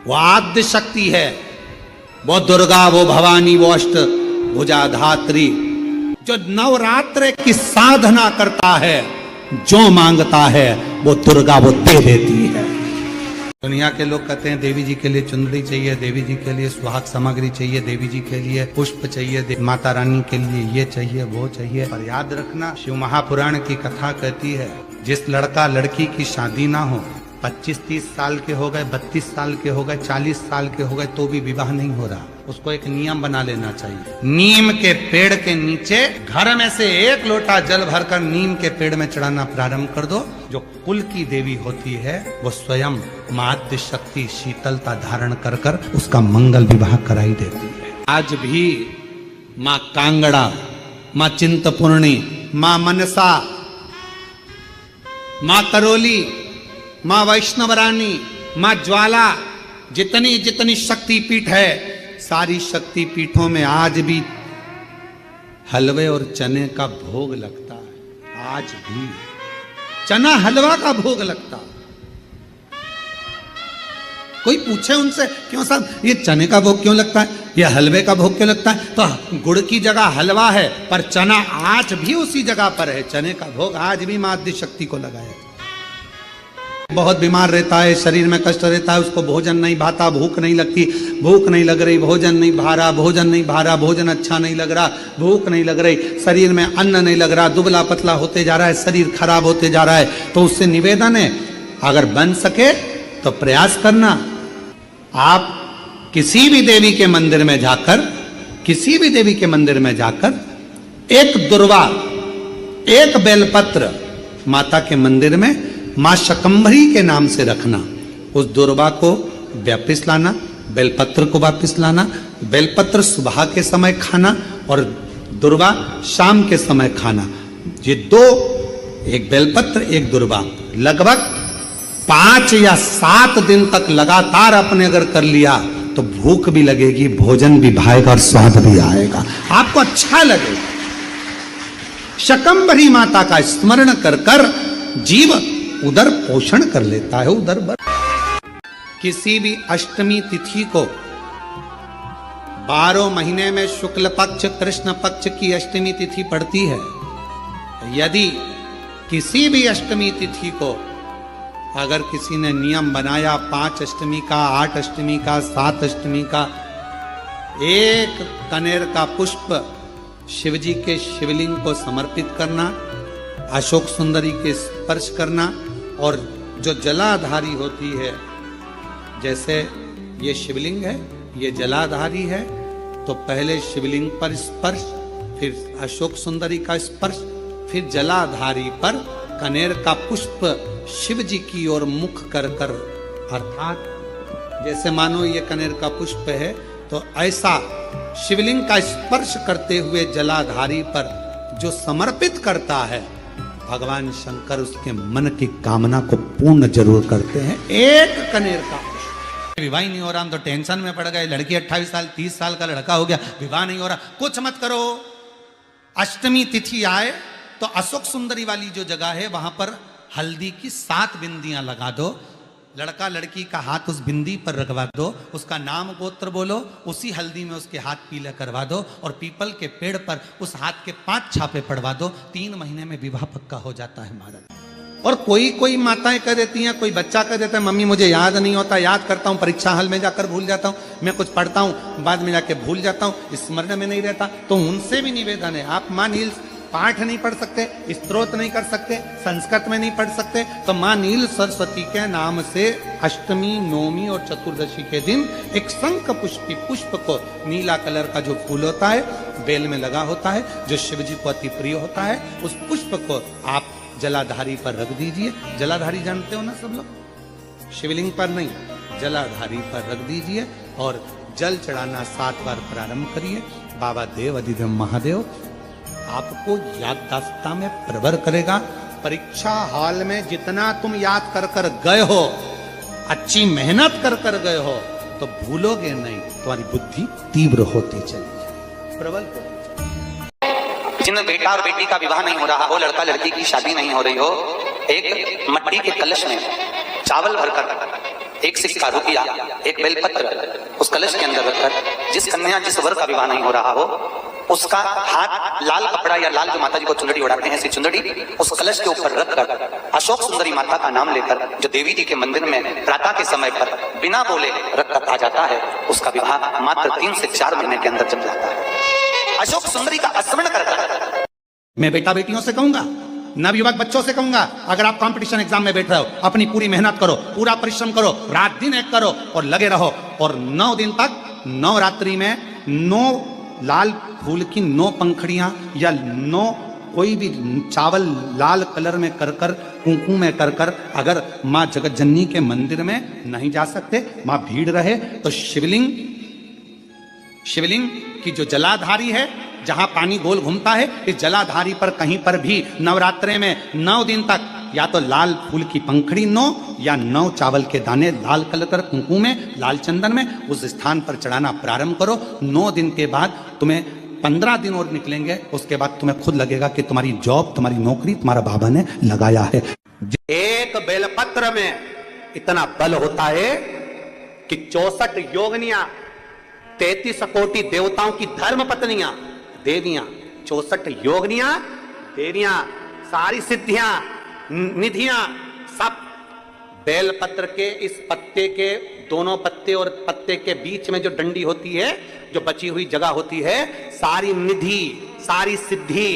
वो आद्य शक्ति है, वो दुर्गा, वो भवानी, वो अष्ट भुजा धात्री। जो नवरात्र की साधना करता है, जो मांगता है वो दुर्गा वो दे देती है। दुनिया के लोग कहते हैं देवी जी के लिए चुनरी चाहिए, देवी जी के लिए सुहाग सामग्री चाहिए, देवी जी के लिए पुष्प चाहिए, माता रानी के लिए ये चाहिए वो चाहिए। पर याद रखना, शिव महापुराण की कथा कहती है, जिस लड़का लड़की की शादी ना हो, 25-30 साल के हो गए, 32 साल के हो गए, 40 साल के हो गए, तो भी विवाह नहीं हो रहा, उसको एक नियम बना लेना चाहिए। नीम के पेड़ के नीचे घर में से 1 लोटा जल भरकर नीम के पेड़ में चढ़ाना प्रारंभ कर दो। जो कुल की देवी होती है वो स्वयं माद्य शक्ति शीतलता धारण कर कर उसका मंगल विवाह कराई देती है। आज भी माँ कांगड़ा, माँ चिंतपूर्णी, माँ मनसा, माँ करोली, माँ वैष्णव रानी, माँ ज्वाला, जितनी जितनी शक्तिपीठ है, सारी शक्तिपीठों में आज भी हलवे और चने का भोग लगता है। आज भी चना हलवा का भोग लगता। कोई पूछे उनसे, क्यों साहब ये चने का भोग क्यों लगता है, ये हलवे का भोग क्यों लगता है, तो गुड़ की जगह हलवा है, पर चना आज भी उसी जगह पर है। चने का भोग आज भी माँ आद्य शक्ति को लगाया। बहुत बीमार रहता है, शरीर में कष्ट रहता है, उसको भोजन नहीं भाता, भूख नहीं लगती, भूख नहीं लग रही, भोजन नहीं भा रहा, भोजन नहीं भा रहा, भोजन अच्छा नहीं लग रहा, भूख नहीं लग रही, शरीर में अन्न नहीं लग रहा, दुबला पतला होते जा रहा है, शरीर खराब होते जा रहा है, तो उससे निवेदन है, अगर बन सके तो प्रयास करना। आप किसी भी देवी के मंदिर में जाकर, किसी भी देवी के मंदिर में जाकर एक दुर्वा, एक बेलपत्र माता के मंदिर में माँ शकंभरी के नाम से रखना। उस दुर्वा को वापिस लाना, बेलपत्र को वापिस लाना। बेलपत्र सुबह के समय खाना और दुर्वा शाम के समय खाना। ये 2, एक बेलपत्र एक दुर्वा, लगभग 5 या 7 दिन तक लगातार आपने अगर कर लिया तो भूख भी लगेगी, भोजन भी भाएगा और स्वाद भी आएगा, आपको अच्छा लगेगा। शकंभरी माता का स्मरण कर कर जीव उदर पोषण कर लेता है, उदर बर। किसी भी अष्टमी तिथि को 12 महीने में शुक्ल पक्ष कृष्ण पक्ष की अष्टमी तिथि पड़ती है। यदि किसी भी अष्टमी तिथि को अगर किसी ने नियम बनाया 5 अष्टमी का, 8 अष्टमी का, 7 अष्टमी का, 1 कनेर का पुष्प शिवजी के शिवलिंग को समर्पित करना, अशोक सुंदरी के स्पर्श करना, और जो जलाधारी होती है, जैसे ये शिवलिंग है, ये जलाधारी है, तो पहले शिवलिंग पर स्पर्श, फिर अशोक सुंदरी का स्पर्श, फिर जलाधारी पर कनेर का पुष्प शिव जी की ओर मुख कर कर, अर्थात जैसे मानो ये कनेर का पुष्प है, तो ऐसा शिवलिंग का स्पर्श करते हुए जलाधारी पर जो समर्पित करता है, भगवान शंकर उसके मन की कामना को पूर्ण जरूर करते हैं। 1 कनेर का विवाह नहीं हो रहा, हम तो टेंशन में पड़ गए, लड़की 28 साल 30 साल का लड़का हो गया, विवाह नहीं हो रहा, कुछ मत करो। अष्टमी तिथि आए तो अशोक सुंदरी वाली जो जगह है वहां पर हल्दी की 7 बिंदियां लगा दो, लड़का लड़की का हाथ उस बिंदी पर रखवा दो, उसका नाम गोत्र बोलो, उसी हल्दी में उसके हाथ पीला करवा दो, और पीपल के पेड़ पर उस हाथ के 5 छापे पड़वा दो। 3 महीने में विवाह पक्का हो जाता है महाराज। और कोई माताएं कह देती हैं, कोई बच्चा कह देता है, मम्मी मुझे याद नहीं होता, याद करता हूँ परीक्षा हॉल में जाकर भूल जाता हूँ, मैं कुछ पढ़ता हूँ बाद में जाके भूल जाता हूँ, स्मरण में नहीं रहता। तो उनसे भी निवेदन है, आप माँ नील पाठ नहीं पढ़ सकते, स्तोत्र नहीं कर सकते, संस्कृत में नहीं पढ़ सकते, तो माँ नील सरस्वती के नाम से अष्टमी, नवमी और चतुर्दशी के दिन एक शंख पुष्पी पुष्प को, नीला कलर का जो फूल होता है, बेल में लगा होता है, जो शिव जी को अति प्रिय होता है, उस पुष्प को आप जलाधारी पर रख दीजिए। जलाधारी जानते हो ना सब लोग, शिवलिंग पर नहीं, जलाधारी पर रख दीजिए और जल चढ़ाना 7 बार प्रारंभ करिए। बाबा देव अधिदेव महादेव आपको याददाश्ता में प्रवर करेगा। परीक्षा हॉल में जितना तुम याद कर कर गए हो, अच्छी मेहनत कर कर गए हो, तो भूलोगे नहीं, तुम्हारी बुद्धि तीव्र होती चली जाए, प्रबल होती चली। जिन बेटा और बेटी का विवाह नहीं हो रहा हो, लड़का लड़की की शादी नहीं हो रही हो, एक मट्टी के कलश में चावल भरकर एक सिक्का रुपया, एक बेलपत्र उस कलश के अंदर रखकर जिस कन्या जिस वर का विवाह नहीं हो रहा हो उसका हाथ लाल कपड़ा या लाल जो माता जी को चुंदड़ी उड़ाते हैं ऐसी चुंदड़ी उस कलश के ऊपर रखकर अशोक सुंदरी माता का नाम लेकर जो देवी जी के मंदिर में प्रातः के समय पर बिना बोले रखकर आ जाता है उसका विवाह मात्र 3 से 4 महीने के अंदर जम जाता है। अशोक सुंदरी का स्मरण कर मैं बेटा बेटियों से कहूंगा, नवयुवक बच्चों से कहूंगा, अगर आप कंपटीशन एग्जाम में बैठ रहे हो अपनी पूरी मेहनत करो, पूरा परिश्रम करो, रात दिन एक करो और लगे रहो और 9 दिन तक नवरात्रि में 9 लाल फूल की 9 पंखड़ियां या 9 कोई भी चावल लाल कलर में कर कर कुंकू में कर कर अगर माँ जगत जननी के मंदिर में नहीं जा सकते, माँ भीड़ रहे तो शिवलिंग की जो जलाधारी है जहां पानी गोल घूमता है इस जलाधारी पर कहीं पर भी नवरात्रे में 9 दिन तक या तो लाल फूल की पंखड़ी 9 या 9 चावल के दाने लाल कलर कर कुंकू में लाल चंदन में उस स्थान पर चढ़ाना प्रारंभ करो। 9 दिन के बाद तुम्हें 15 दिन और निकलेंगे, उसके बाद तुम्हें खुद लगेगा कि तुम्हारी जॉब तुम्हारी नौकरी तुम्हारा बाबा ने लगाया है। एक बेलपत्र में इतना बल होता है कि 64 योगनियां 33 कोटि देवताओं की धर्म पत्नियां देवियां 64 योगनियां देवियां सारी सिद्धियां निधियां सब बेलपत्र के इस पत्ते के दोनों पत्ते और पत्ते के बीच में जो डंडी होती है जो बची हुई जगह होती है सारी निधि सारी सिद्धि